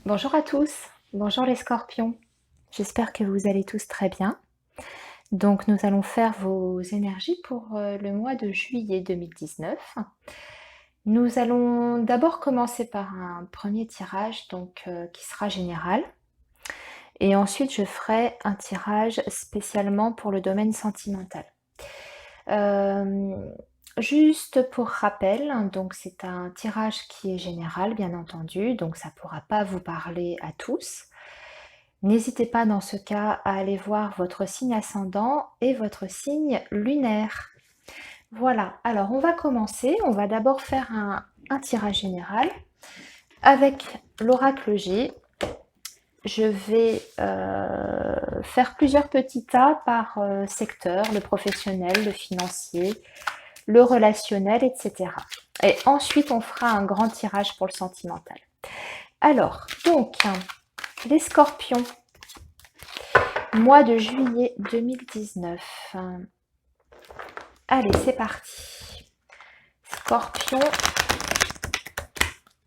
Bonjour à tous, bonjour les scorpions. J'espère que vous allez tous très bien. Donc nous allons faire vos énergies pour le mois de juillet 2019. Nous allons d'abord commencer par un premier tirage qui sera général. Et ensuite je ferai un tirage spécialement pour le domaine sentimental. Juste pour rappel, donc c'est un tirage qui est général bien entendu, donc ça ne pourra pas vous parler à tous. N'hésitez pas dans ce cas à aller voir votre signe ascendant et votre signe lunaire. Voilà, alors on va commencer. On va d'abord faire un tirage général avec l'oracle G. Je vais faire plusieurs petits tas par secteur, le professionnel, le financier, le relationnel, etc. Et ensuite, on fera un grand tirage pour le sentimental. Alors, donc, les scorpions, mois de juillet 2019. Allez, c'est parti. Scorpion,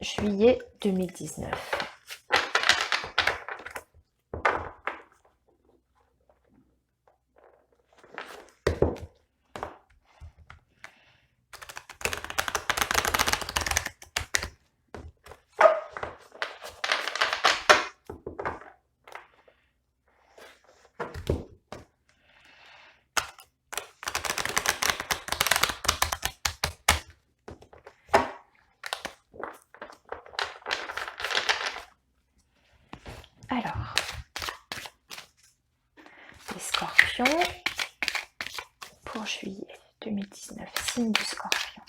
juillet 2019. Alors, les scorpions pour juillet 2019, signe du scorpion.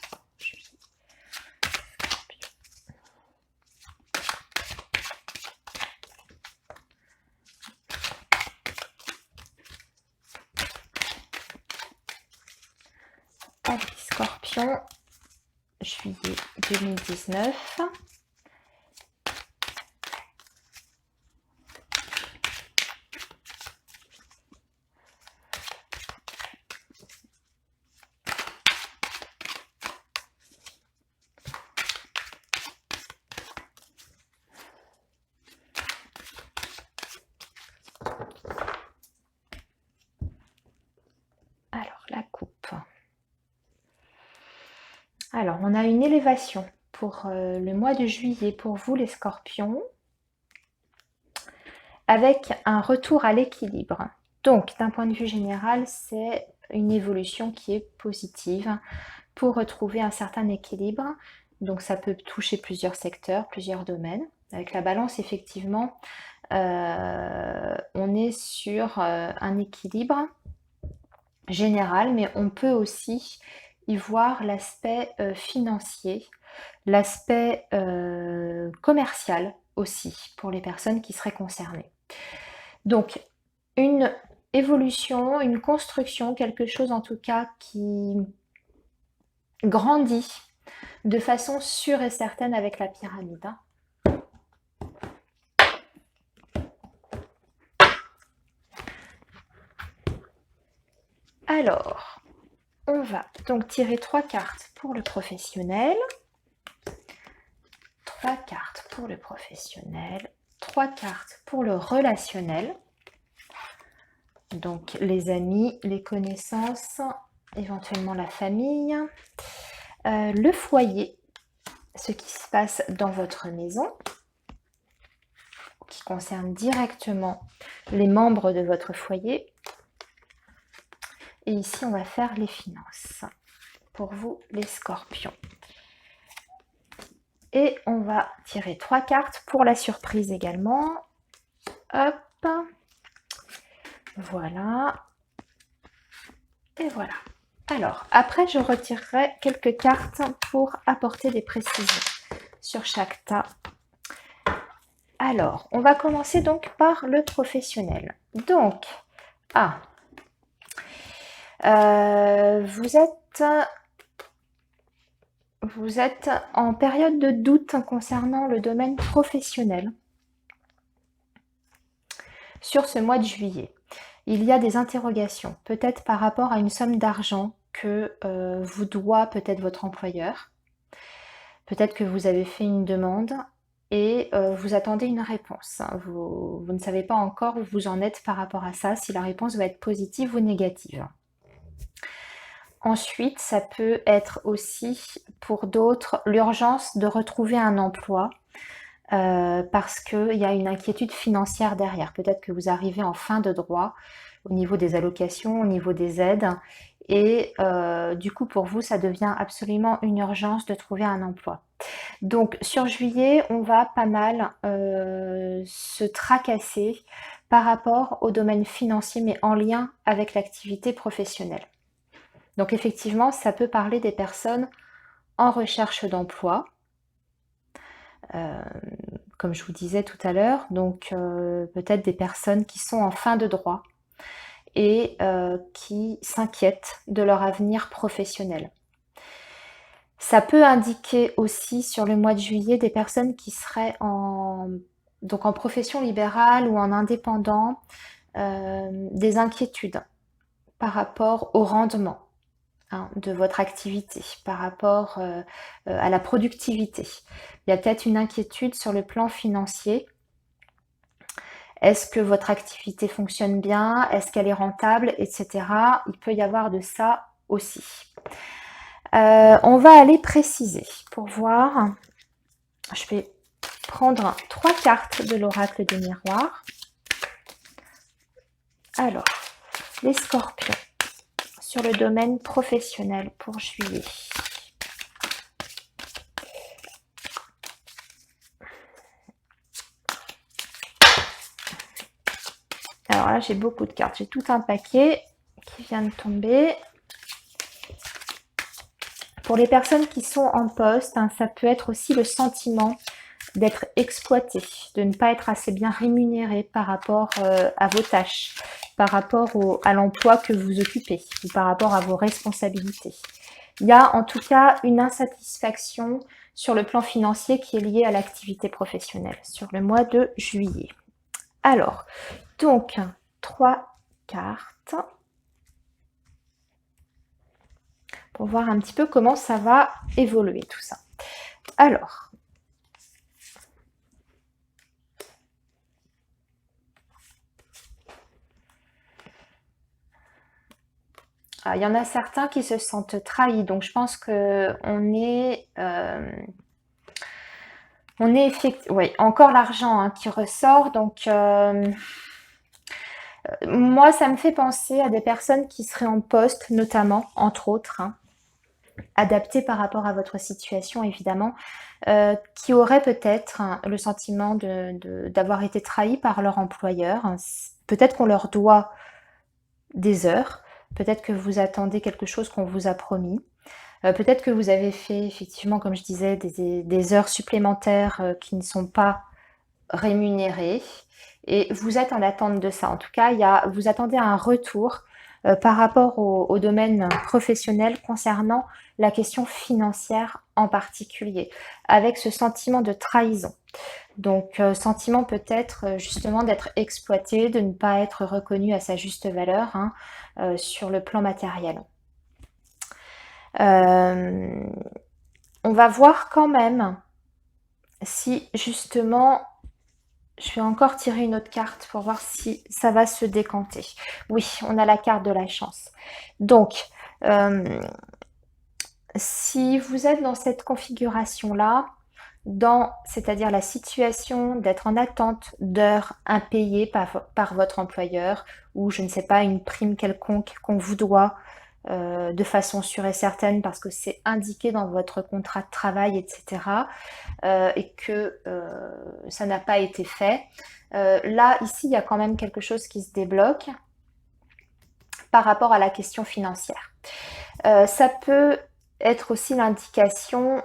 Allez, scorpion, juillet 2019. Alors, la coupe. Alors, on a une élévation pour le mois de juillet pour vous les scorpions, avec un retour à l'équilibre. Donc, d'un point de vue général, c'est une évolution qui est positive pour retrouver un certain équilibre. Donc, ça peut toucher plusieurs secteurs, plusieurs domaines. Avec la balance, effectivement, on est sur un équilibre général, mais on peut aussi y voir l'aspect financier, l'aspect commercial aussi pour les personnes qui seraient concernées. Donc, une évolution, une construction, quelque chose en tout cas qui grandit de façon sûre et certaine avec la pyramide. Alors, on va donc tirer 3 cartes pour le professionnel, 3 cartes pour le professionnel, 3 cartes pour le relationnel, donc les amis, les connaissances, éventuellement la famille, le foyer, ce qui se passe dans votre maison, qui concerne directement les membres de votre foyer. Et ici, on va faire les finances pour vous, les scorpions. Et on va tirer 3 cartes pour la surprise également. Hop. Voilà. Et voilà. Alors, après, je retirerai quelques cartes pour apporter des précisions sur chaque tas. Alors, on va commencer donc par le professionnel. Donc, vous êtes en période de doute concernant le domaine professionnel sur ce mois de juillet. Il y a des interrogations, peut-être par rapport à une somme d'argent que vous doit peut-être votre employeur. Peut-être que vous avez fait une demande et vous attendez une réponse, hein. Vous ne savez pas encore où vous en êtes par rapport à ça, si la réponse va être positive ou négative. Ensuite, ça peut être aussi pour d'autres l'urgence de retrouver un emploi parce qu'il y a une inquiétude financière derrière. Peut-être que vous arrivez en fin de droit au niveau des allocations, au niveau des aides et du coup pour vous ça devient absolument une urgence de trouver un emploi. Donc sur juillet, on va pas mal se tracasser par rapport au domaine financier mais en lien avec l'activité professionnelle. Donc effectivement, ça peut parler des personnes en recherche d'emploi, euh, comme je vous disais tout à l'heure, donc peut-être des personnes qui sont en fin de droit et qui s'inquiètent de leur avenir professionnel. Ça peut indiquer aussi sur le mois de juillet des personnes qui seraient donc en profession libérale ou en indépendant, des inquiétudes par rapport au rendement, hein, de votre activité, par rapport à la productivité. Il y a peut-être une inquiétude sur le plan financier. Est-ce que votre activité fonctionne bien? Est-ce qu'elle est rentable, etc. Il peut y avoir de ça aussi. On va aller préciser pour voir. Je vais prendre 3 cartes de l'oracle des miroirs. Alors, les scorpions sur le domaine professionnel pour juillet. Alors là, j'ai beaucoup de cartes. J'ai tout un paquet qui vient de tomber. Pour les personnes qui sont en poste, hein, ça peut être aussi le sentiment d'être exploité, de ne pas être assez bien rémunéré par rapport à vos tâches, par rapport à l'emploi que vous occupez ou par rapport à vos responsabilités. Il y a en tout cas une insatisfaction sur le plan financier qui est liée à l'activité professionnelle sur le mois de juillet. Alors, donc, 3 cartes pour voir un petit peu comment ça va évoluer tout ça. Alors, il y en a certains qui se sentent trahis, donc je pense qu'on est... oui, encore l'argent hein, qui ressort, donc moi ça me fait penser à des personnes qui seraient en poste, notamment, entre autres, hein, adaptées par rapport à votre situation évidemment, qui auraient peut-être hein, le sentiment d'avoir été trahis par leur employeur. Peut-être qu'on leur doit des heures, peut-être que vous attendez quelque chose qu'on vous a promis. Peut-être que vous avez fait effectivement, comme je disais, des heures supplémentaires qui ne sont pas rémunérées et vous êtes en attente de ça. En tout cas, vous attendez un retour par rapport au domaine professionnel concernant la question financière en particulier, avec ce sentiment de trahison. Donc, sentiment peut-être justement d'être exploité, de ne pas être reconnu à sa juste valeur hein, sur le plan matériel. On va voir quand même si justement, je vais encore tirer une autre carte pour voir si ça va se décanter. Oui, on a la carte de la chance. Donc, si vous êtes dans cette configuration-là, c'est-à-dire la situation d'être en attente d'heures impayées par votre employeur ou je ne sais pas, une prime quelconque qu'on vous doit de façon sûre et certaine parce que c'est indiqué dans votre contrat de travail, etc. Et que ça n'a pas été fait. Là, ici, il y a quand même quelque chose qui se débloque par rapport à la question financière. Ça peut être aussi l'indication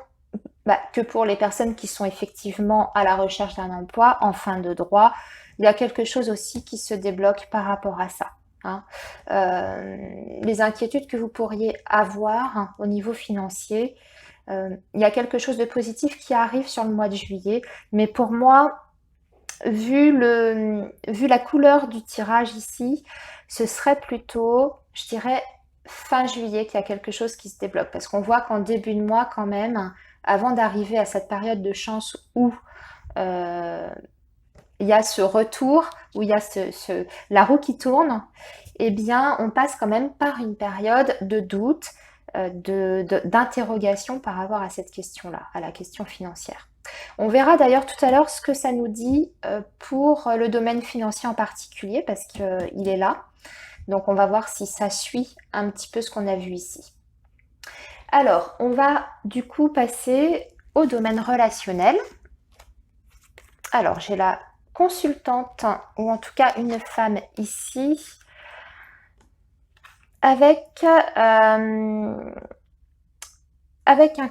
que pour les personnes qui sont effectivement à la recherche d'un emploi, en fin de droit, il y a quelque chose aussi qui se débloque par rapport à ça. Hein. Les inquiétudes que vous pourriez avoir hein, au niveau financier, il y a quelque chose de positif qui arrive sur le mois de juillet, mais pour moi, vu la couleur du tirage ici, ce serait plutôt, je dirais, fin juillet qu'il y a quelque chose qui se débloque. Parce qu'on voit qu'en début de mois, quand même, avant d'arriver à cette période de chance où il y a ce retour, où il y a la roue qui tourne, eh bien, on passe quand même par une période de doute, d'interrogation par rapport à cette question-là, à la question financière. On verra d'ailleurs tout à l'heure ce que ça nous dit pour le domaine financier en particulier, parce qu'il est là. Donc on va voir si ça suit un petit peu ce qu'on a vu ici. Alors, on va du coup passer au domaine relationnel. Alors, j'ai la consultante, ou en tout cas une femme ici, avec un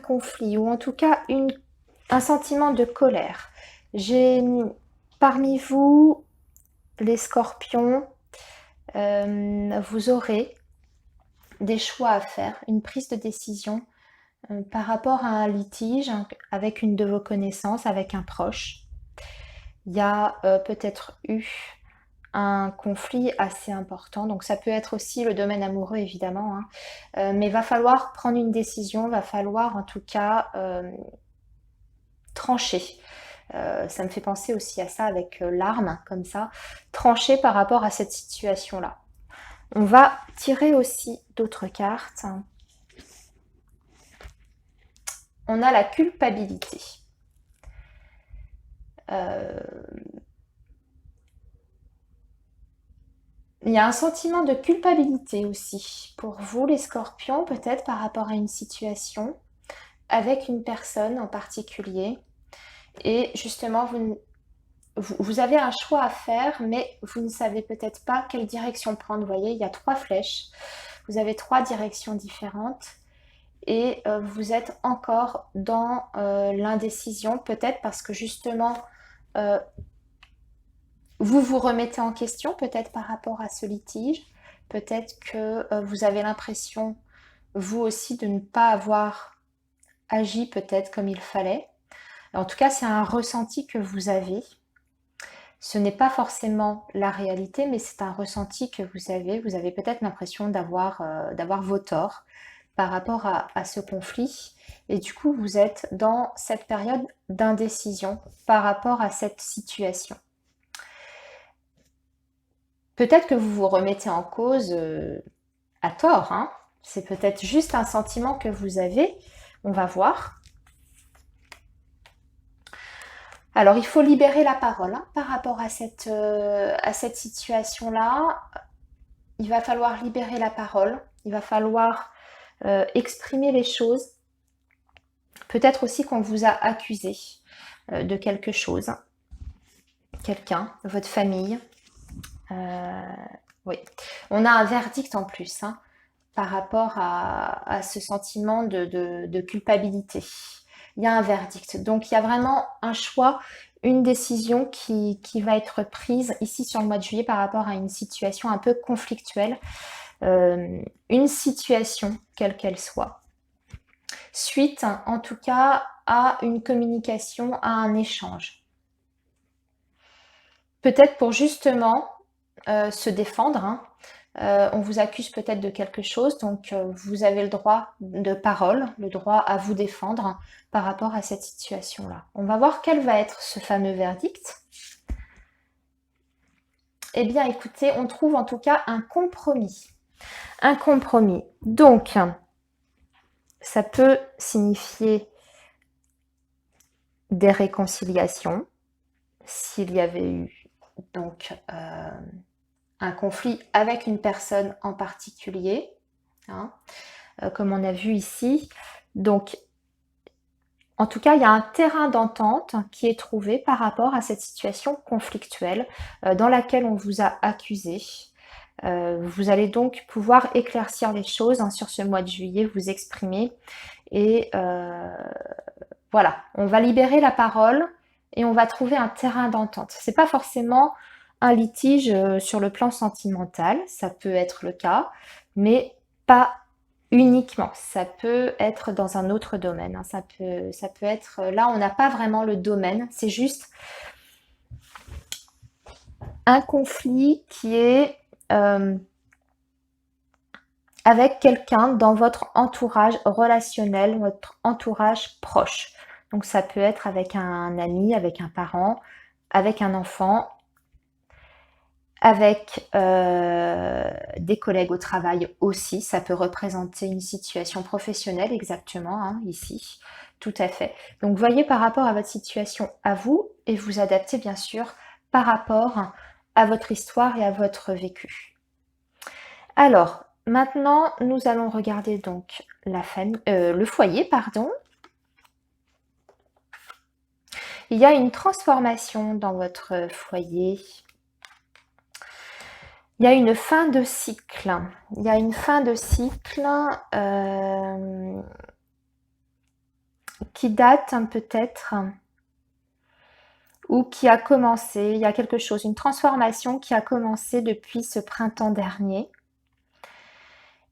conflit, ou en tout cas un sentiment de colère. J'ai parmi vous, les scorpions, vous aurez des choix à faire, une prise de décision par rapport à un litige avec une de vos connaissances, avec un proche. Il y a peut-être eu un conflit assez important, donc ça peut être aussi le domaine amoureux évidemment, hein. Mais va falloir prendre une décision, va falloir en tout cas trancher. Ça me fait penser aussi à ça avec l'arme, comme ça, trancher par rapport à cette situation-là. On va tirer aussi d'autres cartes. On a la culpabilité. Il y a un sentiment de culpabilité aussi pour vous les scorpions, peut-être par rapport à une situation avec une personne en particulier. Et justement, vous avez un choix à faire, mais vous ne savez peut-être pas quelle direction prendre. Vous voyez, il y a 3 flèches. Vous avez 3 directions différentes. Et vous êtes encore dans l'indécision, peut-être parce que justement, vous vous remettez en question, peut-être par rapport à ce litige. Peut-être que vous avez l'impression, vous aussi, de ne pas avoir agi peut-être comme il fallait. En tout cas, c'est un ressenti que vous avez. Ce n'est pas forcément la réalité, mais c'est un ressenti que vous avez. Vous avez peut-être l'impression d'avoir vos torts par rapport à ce conflit. Et du coup, vous êtes dans cette période d'indécision par rapport à cette situation. Peut-être que vous vous remettez en cause à tort, hein. C'est peut-être juste un sentiment que vous avez. On va voir. Alors, il faut libérer la parole hein, par rapport à cette situation-là. Il va falloir libérer la parole. Il va falloir exprimer les choses. Peut-être aussi qu'on vous a accusé de quelque chose. Quelqu'un, votre famille. Oui. On a un verdict en plus hein, par rapport à ce sentiment de culpabilité. Il y a un verdict. Donc il y a vraiment un choix, une décision qui va être prise ici sur le mois de juillet par rapport à une situation un peu conflictuelle. Une situation, quelle qu'elle soit. Suite, en tout cas, à une communication, à un échange. Peut-être pour justement se défendre, hein. On vous accuse peut-être de quelque chose, donc vous avez le droit de parole, le droit à vous défendre par rapport à cette situation-là. On va voir quel va être ce fameux verdict. Eh bien, écoutez, on trouve en tout cas un compromis. Un compromis. Donc, ça peut signifier des réconciliations, s'il y avait eu donc un conflit avec une personne en particulier, hein, comme on a vu ici. Donc, en tout cas, il y a un terrain d'entente qui est trouvé par rapport à cette situation conflictuelle dans laquelle on vous a accusé. Vous allez donc pouvoir éclaircir les choses hein, sur ce mois de juillet, vous exprimer. Et voilà, on va libérer la parole et on va trouver un terrain d'entente. C'est pas forcément un litige sur le plan sentimental, ça peut être le cas, mais pas uniquement. Ça peut être dans un autre domaine. Hein. Ça peut être là, on n'a pas vraiment le domaine, c'est juste un conflit qui est avec quelqu'un dans votre entourage relationnel, votre entourage proche. Donc ça peut être avec un ami, avec un parent, avec un enfant, avec des collègues au travail aussi. Ça peut représenter une situation professionnelle exactement, hein, ici. Tout à fait. Donc voyez par rapport à votre situation à vous et vous adaptez bien sûr par rapport à votre histoire et à votre vécu. Alors, maintenant, nous allons regarder donc le foyer, pardon. Il y a une transformation dans votre foyer. Il y a une fin de cycle. Il y a une fin de cycle qui date peut-être ou qui a commencé. Il y a quelque chose, une transformation qui a commencé depuis ce printemps dernier.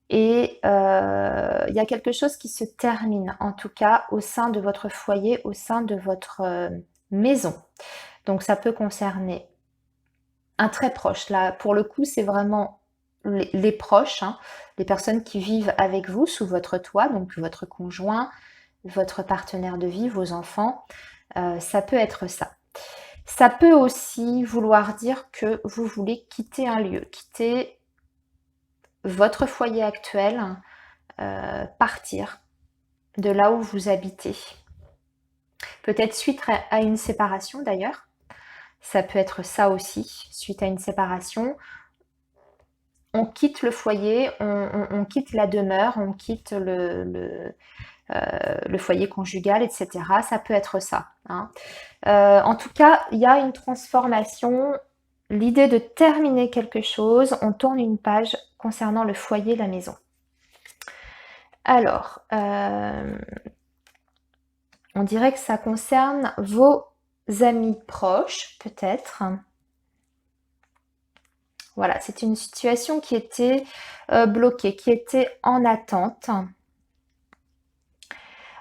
Et il y a quelque chose qui se termine, en tout cas au sein de votre foyer, au sein de votre maison. Donc ça peut concerner un très proche. Là, pour le coup, c'est vraiment les proches, hein, les personnes qui vivent avec vous sous votre toit, donc votre conjoint, votre partenaire de vie, vos enfants. Ça peut être ça. Ça peut aussi vouloir dire que vous voulez quitter un lieu, quitter votre foyer actuel, partir de là où vous habitez. Peut-être suite à une séparation d'ailleurs. Ça peut être ça aussi, suite à une séparation. On quitte le foyer, on quitte la demeure, on quitte le foyer conjugal, etc. Ça peut être ça, hein. En tout cas, il y a une transformation, l'idée de terminer quelque chose, on tourne une page concernant le foyer, la maison. Alors, on dirait que ça concerne vos amis proches, peut-être. Voilà, c'est une situation qui était bloquée, qui était en attente.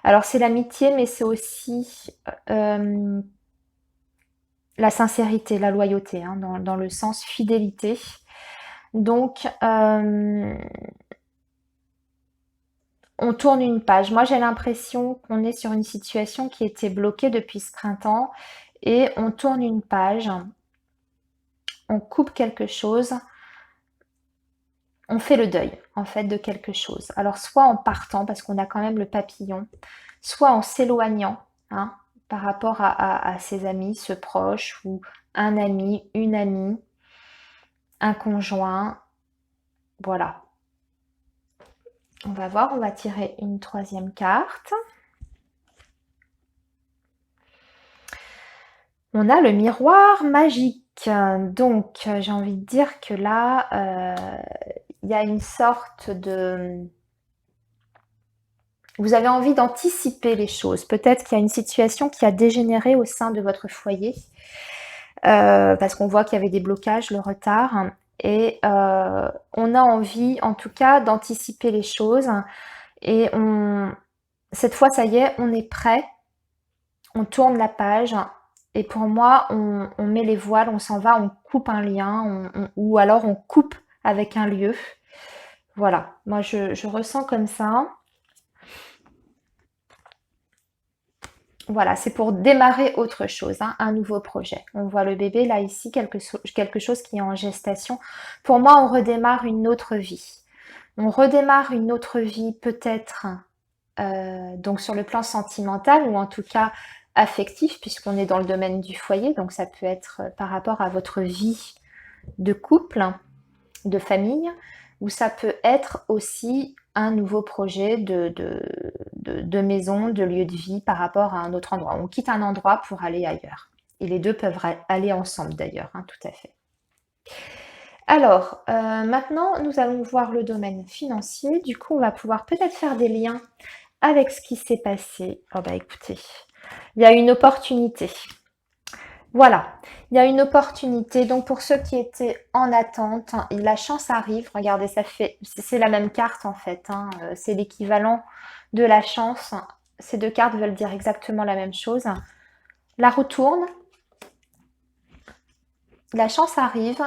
Alors c'est l'amitié, mais c'est aussi la sincérité, la loyauté, hein, dans le sens fidélité. Donc, on tourne une page. Moi, j'ai l'impression qu'on est sur une situation qui était bloquée depuis ce printemps et on tourne une page, on coupe quelque chose, on fait le deuil, en fait, de quelque chose. Alors, soit en partant, parce qu'on a quand même le papillon, soit en s'éloignant, hein, par rapport à ses amis, ce proche, ou un ami, une amie, un conjoint. Voilà. On va voir, on va tirer une troisième carte. On a le miroir magique. Donc, j'ai envie de dire que là, il y a une sorte de... Vous avez envie d'anticiper les choses. Peut-être qu'il y a une situation qui a dégénéré au sein de votre foyer, parce qu'on voit qu'il y avait des blocages, le retard. Et on a envie, en tout cas, d'anticiper les choses. Et cette fois, ça y est, on est prêt. On tourne la page. Et pour moi, on met les voiles, on s'en va, on coupe un lien, ou alors on coupe avec un lieu. Voilà, moi je ressens comme ça. Voilà, c'est pour démarrer autre chose, hein, un nouveau projet. On voit le bébé là ici, quelque chose qui est en gestation. Pour moi, on redémarre une autre vie. On redémarre une autre vie peut-être donc sur le plan sentimental ou en tout cas affectif puisqu'on est dans le domaine du foyer. Donc ça peut être par rapport à votre vie de couple, de famille, ou ça peut être aussi un nouveau projet de maison, de lieu de vie par rapport à un autre endroit. On quitte un endroit pour aller ailleurs. Et les deux peuvent aller ensemble d'ailleurs, hein, tout à fait. Alors, maintenant, nous allons voir le domaine financier. Du coup, on va pouvoir peut-être faire des liens avec ce qui s'est passé. Oh bah écoutez, il y a une opportunité. Voilà, il y a une opportunité. Donc pour ceux qui étaient en attente, hein, la chance arrive. Regardez, c'est la même carte en fait, hein, c'est l'équivalent de la chance. Ces deux cartes veulent dire exactement la même chose. La roue tourne, la chance arrive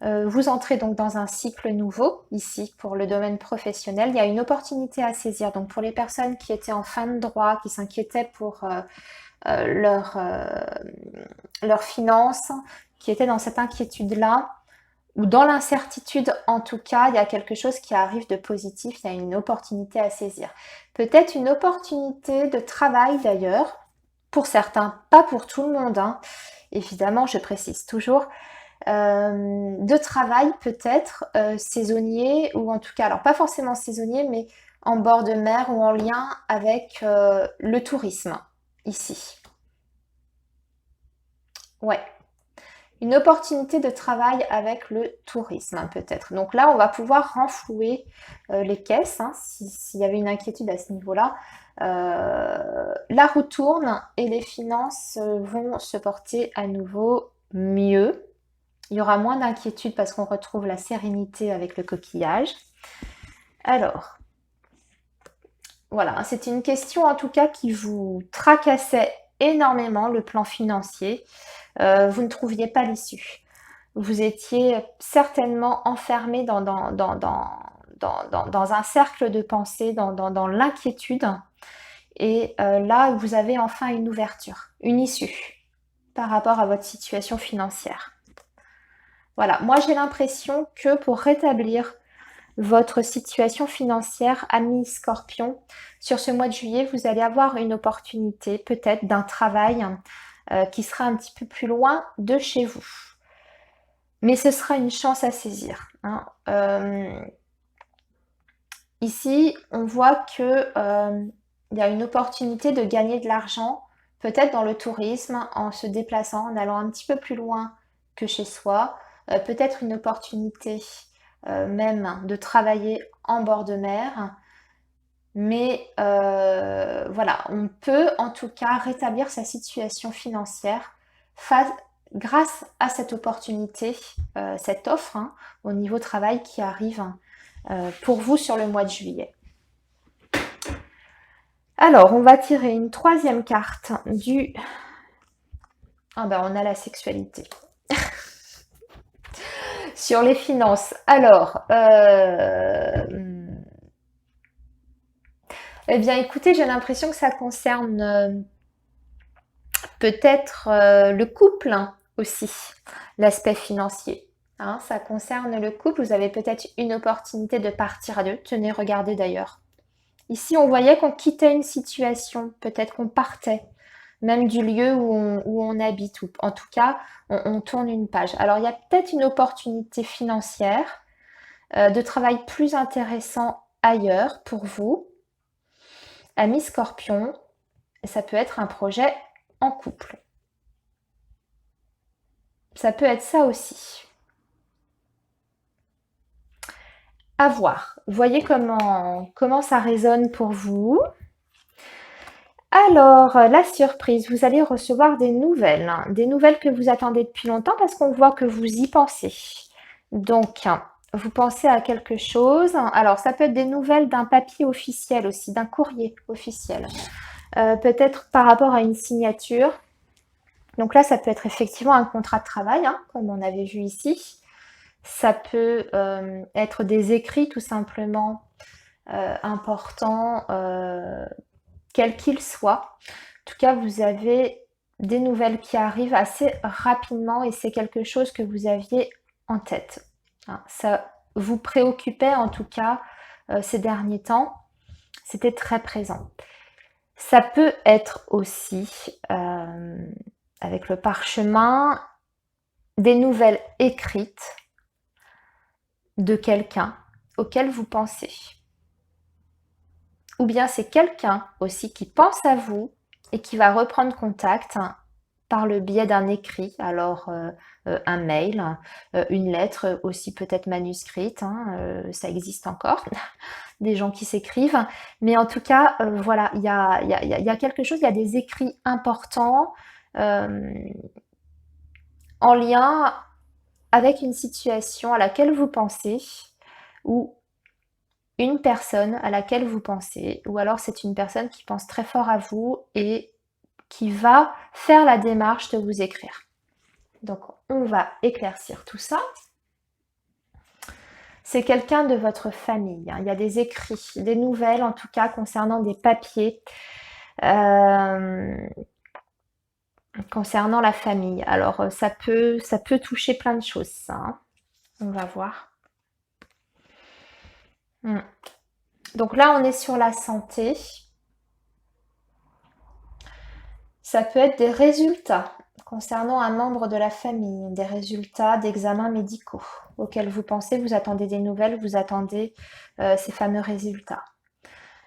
Vous entrez donc dans un cycle nouveau, ici, pour le domaine professionnel. Il y a une opportunité à saisir. Donc pour les personnes qui étaient en fin de droit, qui s'inquiétaient pour leurs finances, qui étaient dans cette inquiétude-là, ou dans l'incertitude en tout cas, il y a quelque chose qui arrive de positif, il y a une opportunité à saisir. Peut-être une opportunité de travail d'ailleurs, pour certains, pas pour tout le monde, hein. Évidemment, je précise toujours, de travail peut-être saisonnier, ou en tout cas, alors pas forcément saisonnier, mais en bord de mer ou en lien avec le tourisme, ici. Ouais. Une opportunité de travail avec le tourisme, peut-être. Donc là, on va pouvoir renflouer les caisses, hein, s'il y avait une inquiétude à ce niveau-là. La roue tourne et les finances vont se porter à nouveau mieux. Il y aura moins d'inquiétude parce qu'on retrouve la sérénité avec le coquillage. Alors, voilà, c'était une question en tout cas qui vous tracassait énormément, le plan financier. Vous ne trouviez pas l'issue. Vous étiez certainement enfermé dans un cercle de pensée, dans l'inquiétude. Et là, vous avez enfin une ouverture, une issue par rapport à votre situation financière. Voilà, moi j'ai l'impression que pour rétablir votre situation financière, ami Scorpion, sur ce mois de juillet, vous allez avoir une opportunité peut-être d'un travail qui sera un petit peu plus loin de chez vous. Mais ce sera une chance à saisir, hein. Ici, on voit que il y a une opportunité de gagner de l'argent, peut-être dans le tourisme, en se déplaçant, en allant un petit peu plus loin que chez soi. Peut-être une opportunité même de travailler en bord de mer. Mais voilà, on peut en tout cas rétablir sa situation financière grâce à cette opportunité, cette offre, hein, au niveau travail qui arrive pour vous sur le mois de juillet. Alors, on va tirer une troisième carte du... Ah ben, on a la sexualité. Sur les finances. Alors, eh bien, écoutez, j'ai l'impression que ça concerne peut-être le couple, hein, aussi, l'aspect financier. Hein, ça concerne le couple. Vous avez peut-être une opportunité de partir à deux. Tenez, regardez d'ailleurs. Ici, on voyait qu'on quittait une situation, peut-être qu'on partait, même du lieu où on habite, ou en tout cas, on tourne une page. Alors, il y a peut-être une opportunité financière, de travail plus intéressant ailleurs pour vous, amis Scorpion, et ça peut être un projet en couple. Ça peut être ça aussi. À voir. Voyez comment ça résonne pour vous. Alors, la surprise, vous allez recevoir des nouvelles, hein, des nouvelles que vous attendez depuis longtemps parce qu'on voit que vous y pensez. Donc, vous pensez à quelque chose. Alors, ça peut être des nouvelles d'un papier officiel aussi, d'un courrier officiel. Peut-être par rapport à une signature. Donc là, ça peut être effectivement un contrat de travail, hein, comme on avait vu ici. Ça peut être des écrits tout simplement importants, quels qu'ils soient. En tout cas, vous avez des nouvelles qui arrivent assez rapidement et c'est quelque chose que vous aviez en tête. Hein, ça vous préoccupait en tout cas ces derniers temps. C'était très présent. Ça peut être aussi, avec le parchemin, des nouvelles écrites de quelqu'un auquel vous pensez. Ou bien c'est quelqu'un aussi qui pense à vous et qui va reprendre contact, hein, par le biais d'un écrit, alors un mail, une lettre aussi peut-être manuscrite, hein, ça existe encore, des gens qui s'écrivent, mais en tout cas, voilà, il y a quelque chose, il y a des écrits importants en lien avec une situation à laquelle vous pensez, ou une personne à laquelle vous pensez, ou alors c'est une personne qui pense très fort à vous et qui va faire la démarche de vous écrire. Donc on va éclaircir tout ça. c'est quelqu'un de votre famille, hein. Il y a des écrits, des nouvelles en tout cas concernant des papiers, concernant la famille. Alors ça peut toucher plein de choses, ça, hein. On va voir. Donc là, on est sur la santé. Ça peut être des résultats concernant un membre de la famille, des résultats d'examens médicaux auxquels vous pensez, vous attendez des nouvelles, vous attendez ces fameux résultats.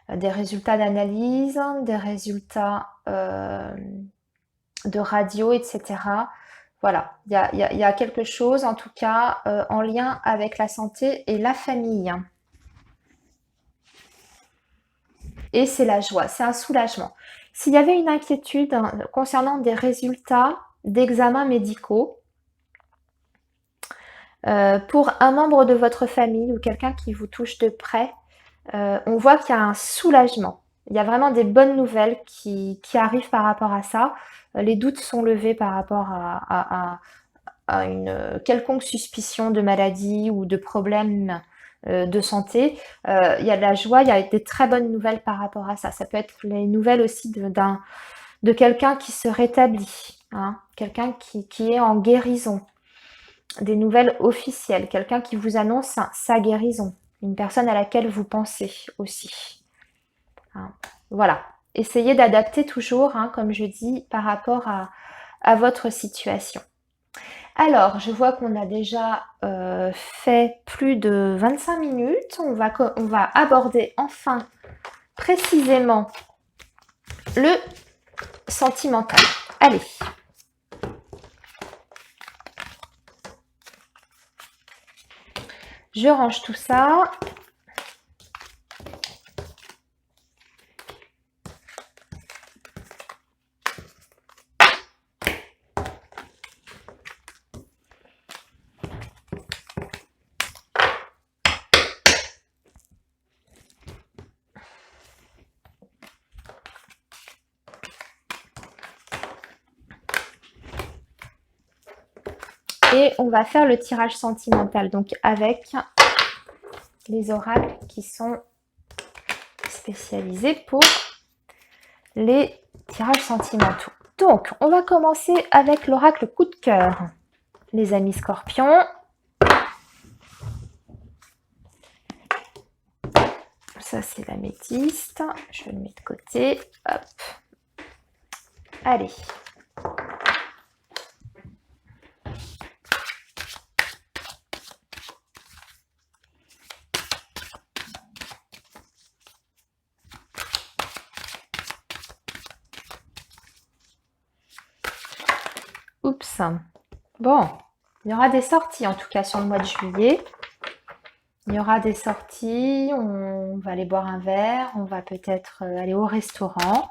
Des résultats d'analyse, des résultats de radio, etc. Voilà, il y a quelque chose en tout cas en lien avec la santé et la famille. Et c'est la joie, c'est un soulagement. S'il y avait une inquiétude concernant des résultats d'examens médicaux pour un membre de votre famille ou quelqu'un qui vous touche de près, on voit qu'il y a un soulagement. Il y a vraiment des bonnes nouvelles qui arrivent par rapport à ça. Les doutes sont levés par rapport à une quelconque suspicion de maladie ou de problème de santé. Il y a de la joie, il y a des très bonnes nouvelles par rapport à ça. Ça peut être les nouvelles aussi de quelqu'un qui se rétablit, hein, quelqu'un qui est en guérison, des nouvelles officielles, quelqu'un qui vous annonce sa guérison, une personne à laquelle vous pensez aussi. Hein. Voilà, essayez d'adapter toujours, hein, comme je dis, par rapport à votre situation. Alors, je vois qu'on a déjà fait plus de 25 minutes. On va aborder enfin précisément le sentimental. Allez. Je range tout ça. Et on va faire le tirage sentimental, donc avec les oracles qui sont spécialisés pour les tirages sentimentaux. Donc, on va commencer avec l'oracle coup de cœur. Les amis scorpions. Ça, c'est l'améthyste. Je le mets de côté. Hop. Allez. Oups. Bon, il y aura des sorties en tout cas sur le mois de juillet. Il y aura des sorties, on va aller boire un verre, on va peut-être aller au restaurant.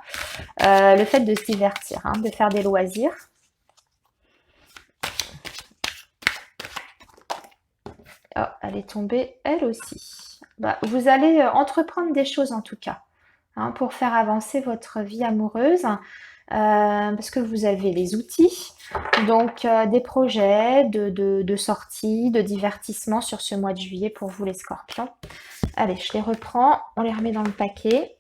Le fait de se divertir, hein, de faire des loisirs. Oh, elle est tombée elle aussi. Bah, vous allez entreprendre des choses en tout cas, hein, pour faire avancer votre vie amoureuse. Parce que vous avez les outils, donc des projets de sortie, de divertissement sur ce mois de juillet pour vous les scorpions. Allez, je les reprends, on les remet dans le paquet.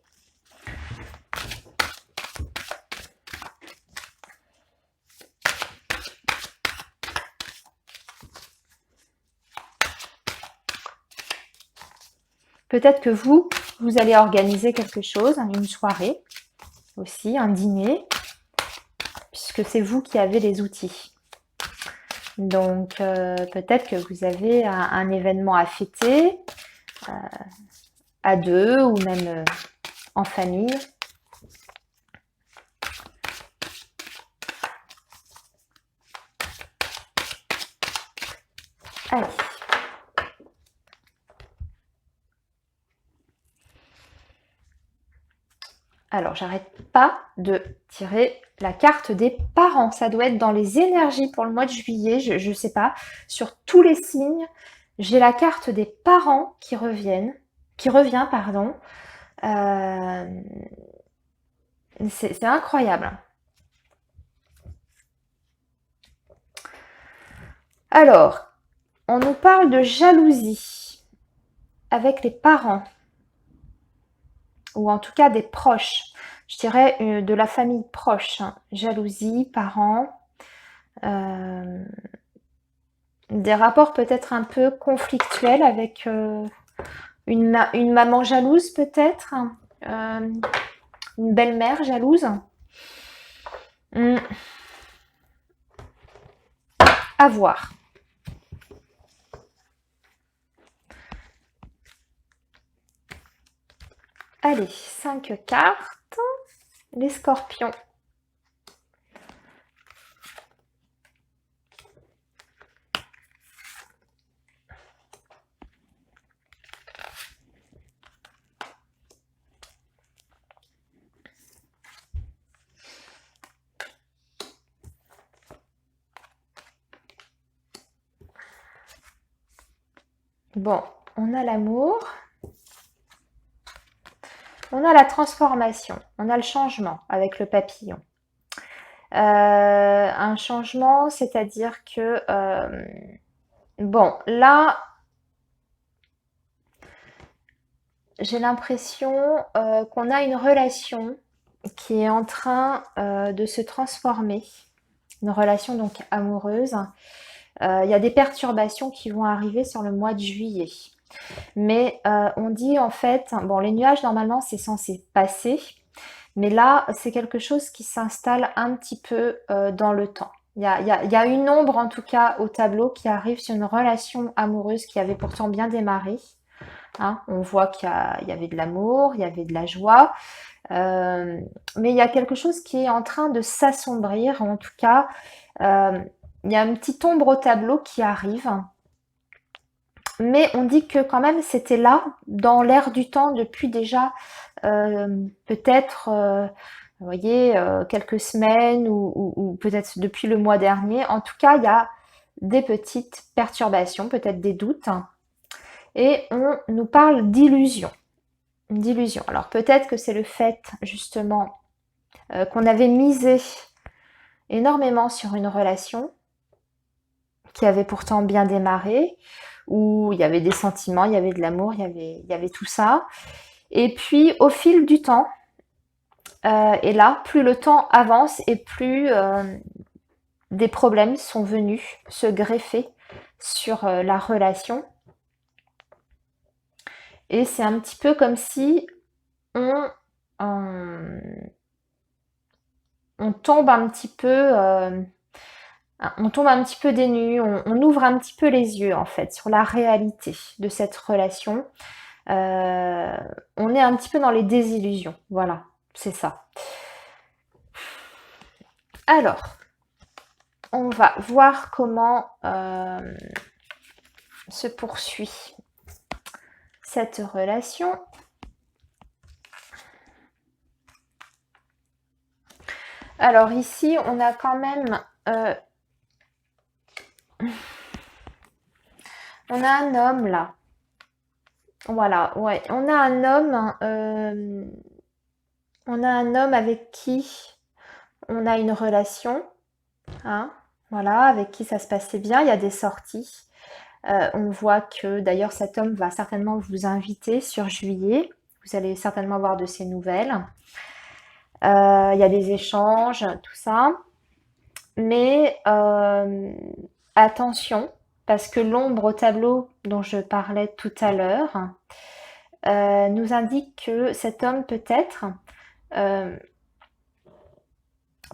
Peut-être que vous allez organiser quelque chose, une soirée aussi, un dîner, puisque c'est vous qui avez les outils. Donc, peut-être que vous avez un événement à fêter, à deux ou même en famille. Allez. Alors, j'arrête pas de tirer la carte des parents. Ça doit être dans les énergies pour le mois de juillet. Je ne sais pas. Sur tous les signes, j'ai la carte des parents qui revient, pardon. C'est incroyable. Alors, on nous parle de jalousie. avec les parents, ou en tout cas des proches. Je dirais de la famille proche. Jalousie, parents, des rapports peut-être un peu conflictuels avec une maman jalouse peut-être, une belle-mère jalouse. À voir. Allez, 5 cartes. Les scorpions. Bon, on a l'amour. On a la transformation, on a le changement avec le papillon. Un changement, c'est-à-dire que, bon, là, j'ai l'impression qu'on a une relation qui est en train de se transformer, une relation donc amoureuse. Il y a des perturbations qui vont arriver sur le mois de juillet. Mais on dit en fait, bon, les nuages normalement c'est censé passer, mais là c'est quelque chose qui s'installe un petit peu dans le temps. Il y a une ombre en tout cas au tableau qui arrive sur une relation amoureuse qui avait pourtant bien démarré. Hein, on voit qu'il y avait de l'amour, il y avait de la joie, mais il y a quelque chose qui est en train de s'assombrir. En tout cas, il y a une petite ombre au tableau qui arrive. Mais on dit que quand même c'était là, dans l'air du temps, depuis déjà peut-être, vous voyez, quelques semaines ou peut-être depuis le mois dernier. En tout cas, il y a des petites perturbations, peut-être des doutes. Et on nous parle d'illusion. D'illusion. Alors peut-être que c'est le fait justement qu'on avait misé énormément sur une relation qui avait pourtant bien démarré, où il y avait des sentiments, il y avait de l'amour, il y avait tout ça. Et puis au fil du temps, et là, plus le temps avance et plus des problèmes sont venus se greffer sur la relation. Et c'est un petit peu comme si on, on tombe un petit peu, on tombe un petit peu des nues, on ouvre un petit peu les yeux en fait sur la réalité de cette relation. On est un petit peu dans les désillusions, voilà, c'est ça. Alors, on va voir comment se poursuit cette relation. Alors ici, on a quand même... on a un homme là. Voilà, ouais. On a un homme avec qui on a une relation. Hein, voilà, avec qui ça se passait bien. Il y a des sorties. On voit que d'ailleurs cet homme va certainement vous inviter sur juillet. Vous allez certainement avoir de ses nouvelles. Il y a des échanges, tout ça. Mais attention, parce que l'ombre au tableau dont je parlais tout à l'heure nous indique que cet homme peut-être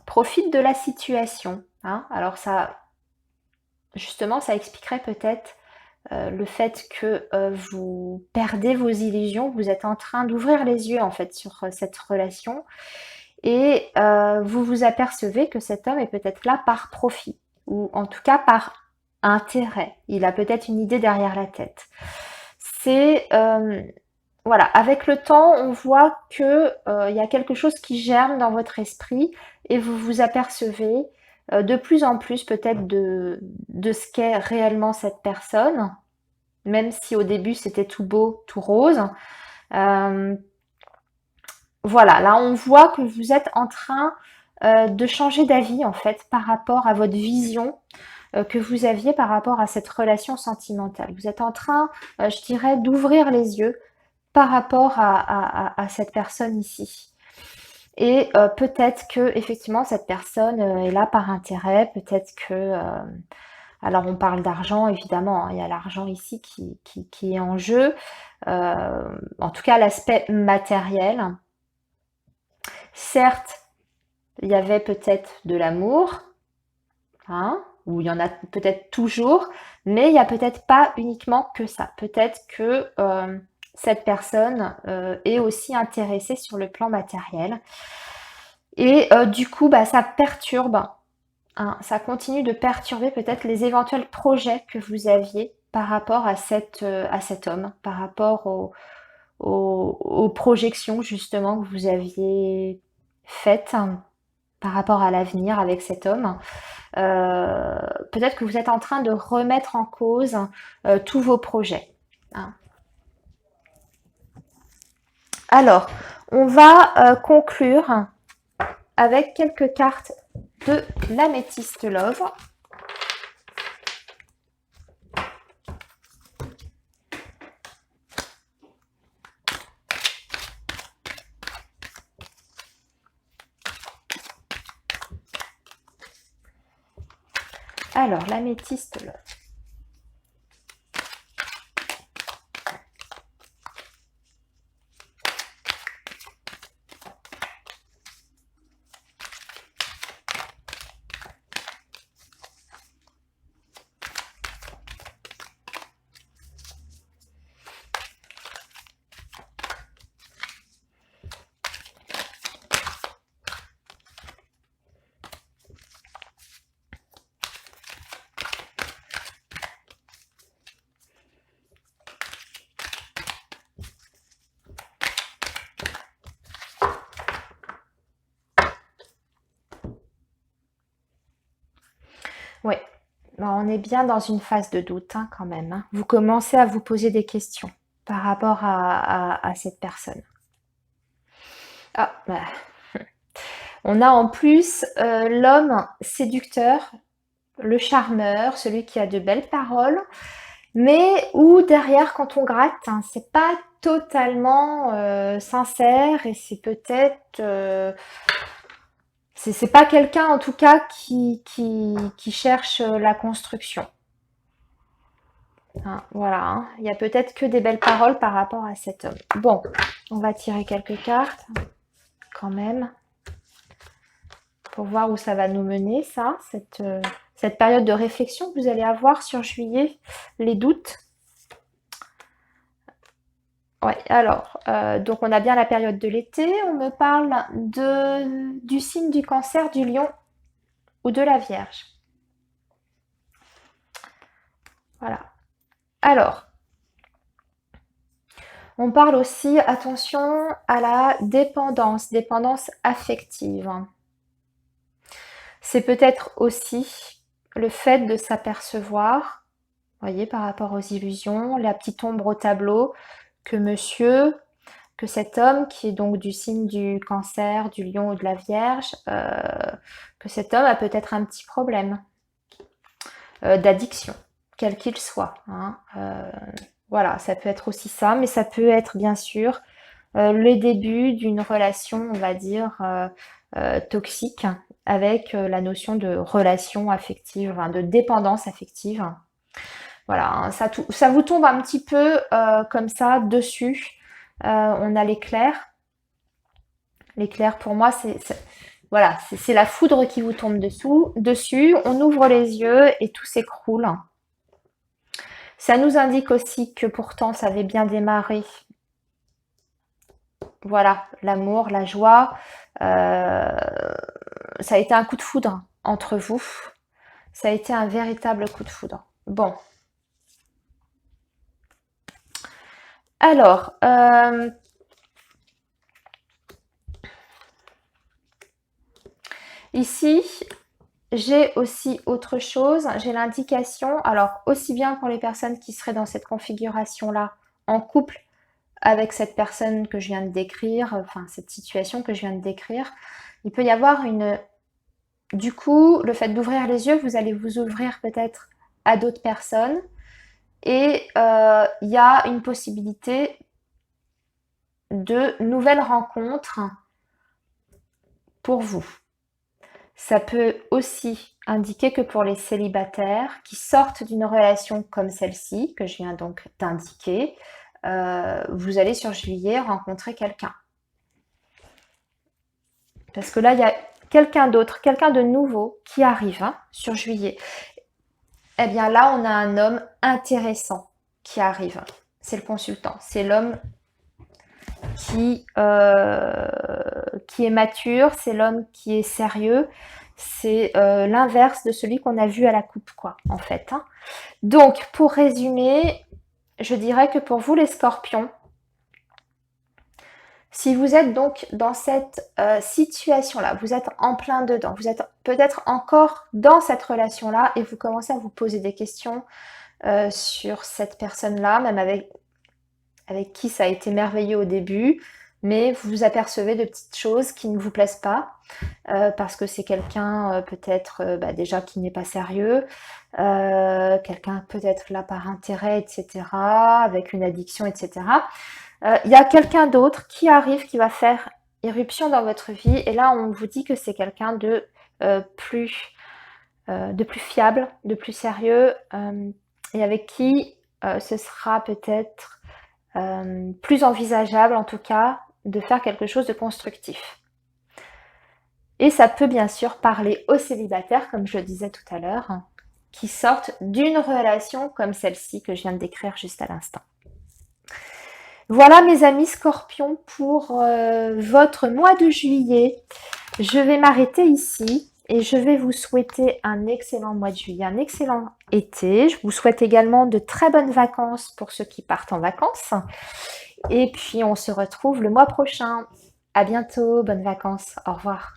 profite de la situation. Hein. Alors ça, justement, ça expliquerait peut-être le fait que vous perdez vos illusions, vous êtes en train d'ouvrir les yeux en fait sur cette relation et vous vous apercevez que cet homme est peut-être là par profit ou en tout cas par intérêt. Il a peut-être une idée derrière la tête. C'est voilà, avec le temps, on voit que il y a quelque chose qui germe dans votre esprit et vous vous apercevez de plus en plus peut-être de ce qu'est réellement cette personne, même si au début c'était tout beau, tout rose. Voilà, là on voit que vous êtes en train de changer d'avis en fait par rapport à votre vision que vous aviez par rapport à cette relation sentimentale. Vous êtes en train, je dirais, d'ouvrir les yeux par rapport à cette personne ici. Et peut-être que effectivement cette personne est là par intérêt, peut-être que alors on parle d'argent évidemment, hein, il y a l'argent ici qui est en jeu, en tout cas l'aspect matériel. Certes, il y avait peut-être de l'amour, hein, ou il y en a peut-être toujours, mais il n'y a peut-être pas uniquement que ça. Peut-être que cette personne est aussi intéressée sur le plan matériel. Et du coup, bah, ça perturbe, hein, ça continue de perturber peut-être les éventuels projets que vous aviez par rapport à cet homme, par rapport aux projections justement que vous aviez faites, hein, par rapport à l'avenir avec cet homme. Peut-être que vous êtes en train de remettre en cause tous vos projets, hein. Alors, on va conclure avec quelques cartes de l'améthyste Love. Alors, l'améthyste Love. Oui, on est bien dans une phase de doute hein, quand même, hein. Vous commencez à vous poser des questions par rapport à cette personne. Ah, bah. On a en plus l'homme séducteur, le charmeur, celui qui a de belles paroles, mais où derrière, quand on gratte, hein, c'est pas totalement sincère et c'est peut-être c'est pas quelqu'un en tout cas qui cherche la construction. Hein, voilà, hein. Il y a peut-être que des belles paroles par rapport à cet homme. Bon, on va tirer quelques cartes quand même pour voir où ça va nous mener, ça, cette période de réflexion que vous allez avoir sur juillet, les doutes. Ouais, alors, donc on a bien la période de l'été, on me parle du signe du Cancer, du Lion ou de la Vierge. Voilà. Alors, on parle aussi, attention, à la dépendance, dépendance affective. C'est peut-être aussi le fait de s'apercevoir, voyez, par rapport aux illusions, la petite ombre au tableau, que cet homme, qui est donc du signe du Cancer, du Lion ou de la Vierge, que cet homme a peut-être un petit problème d'addiction, quel qu'il soit, hein. Voilà, ça peut être aussi ça, mais ça peut être bien sûr le début d'une relation, on va dire, toxique, avec la notion de relation affective, enfin, de dépendance affective. Voilà, hein, ça vous tombe un petit peu comme ça dessus. On a l'éclair. L'éclair, pour moi, voilà, c'est la foudre qui vous tombe dessus. On ouvre les yeux et tout s'écroule. Ça nous indique aussi que pourtant, ça avait bien démarré. Voilà, l'amour, la joie. Ça a été un coup de foudre entre vous. Ça a été un véritable coup de foudre. Bon. Alors, ici, j'ai aussi autre chose. J'ai l'indication, alors aussi bien pour les personnes qui seraient dans cette configuration-là, en couple avec cette personne que je viens de décrire, enfin cette situation que je viens de décrire, il peut y avoir Du coup, le fait d'ouvrir les yeux, vous allez vous ouvrir peut-être à d'autres personnes et il y a une possibilité de nouvelles rencontres pour vous. Ça peut aussi indiquer que pour les célibataires qui sortent d'une relation comme celle-ci, que je viens donc d'indiquer, vous allez sur juillet rencontrer quelqu'un. Parce que là, il y a quelqu'un d'autre, quelqu'un de nouveau qui arrive sur juillet. Eh bien là, on a un homme intéressant qui arrive. C'est le consultant. C'est l'homme qui est mature, c'est l'homme qui est sérieux. C'est l'inverse de celui qu'on a vu à la coupe, quoi, en fait. Donc, pour résumer, je dirais que pour vous, les scorpions, si vous êtes donc dans cette situation-là, vous êtes en plein dedans, vous êtes peut-être encore dans cette relation-là et vous commencez à vous poser des questions sur cette personne-là, même avec qui ça a été merveilleux au début, mais vous vous apercevez de petites choses qui ne vous plaisent pas, parce que c'est quelqu'un peut-être déjà qui n'est pas sérieux, quelqu'un peut-être là par intérêt, etc., avec une addiction, etc. Il y a quelqu'un d'autre qui arrive, qui va faire irruption dans votre vie, et là on vous dit que c'est quelqu'un de plus fiable, de plus sérieux, et avec qui ce sera peut-être plus envisageable en tout cas de faire quelque chose de constructif. Et ça peut bien sûr parler aux célibataires, comme je le disais tout à l'heure, qui sortent d'une relation comme celle-ci que je viens de décrire juste à l'instant. Voilà mes amis scorpions pour votre mois de juillet. Je vais m'arrêter ici et je vais vous souhaiter un excellent mois de juillet, un excellent été. Je vous souhaite également de très bonnes vacances pour ceux qui partent en vacances. Et puis on se retrouve le mois prochain. À bientôt, bonnes vacances, au revoir.